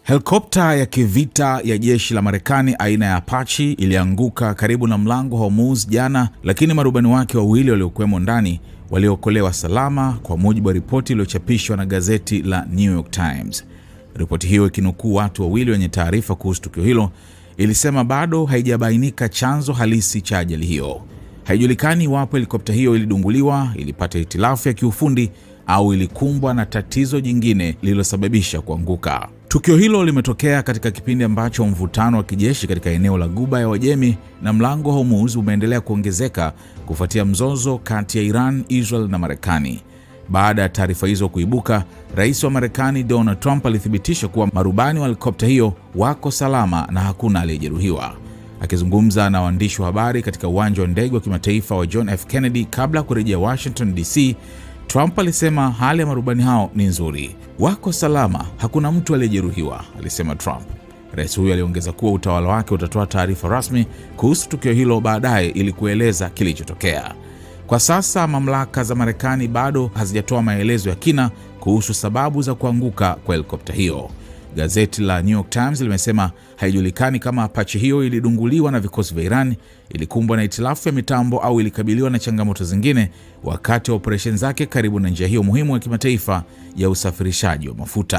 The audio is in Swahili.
Helikopta ya kivita ya jeshi la Marekani aina ya Apache ilianguka karibu na mlango Hormuz jana, lakini marubani wake wawili waliokuwemo ndani waliokolewa salama, kwa mujibu wa ripoti iliyochapishwa na gazeti la New York Times. Ripoti hiyo ikinukuu watu wawili wenye taarifa kuhusu tukio hilo ilisema bado haijabainika chanzo halisi cha ajali hiyo. Haijulikani iwapo helikopta hiyo ilidunguliwa, ilipata hitilafu ya kiufundi au ilikumbwa na tatizo jingine lililosababisha kuanguka. Tukio hilo limetokea katika kipindi ambacho mvutano wa kijeshi katika eneo la Ghuba ya Uajemi na mlango Hormuz umeendelea kuongezeka kufuatia mzozo kati ya Iran, Israel na Marekani. Baada ya taarifa hizo kuibuka, Rais wa Marekani Donald Trump alithibitisha kuwa marubani wa helikopta hiyo wako salama na hakuna aliyejeruhiwa. Akizungumza na waandishi wa habari katika uwanja wa ndege wa kimataifa wa John F. Kennedy kabla ya kurejea Washington DC, Trump alisema hali ya marubani hao ni nzuri. Wako salama, hakuna mtu aliyejeruhiwa, alisema Trump. Rais huyo aliongeza kuwa utawala wake utatoa taarifa rasmi kuhusu tukio hilo baadaye ili kueleza kilichotokea. Kwa sasa mamlaka za Marekani bado hazijatoa maelezo ya kina kuhusu sababu za kuanguka kwa helikopta hiyo. Gazeti la New York Times limesema haijulikani kama Apache hiyo ilidunguliwa na vikosi vya Iran, ilikumbwa na hitilafu ya mitambo au ilikabiliwa na changamoto zingine wakati wa operesheni zake karibu na njia hiyo muhimu ya kimataifa ya usafirishaji wa mafuta.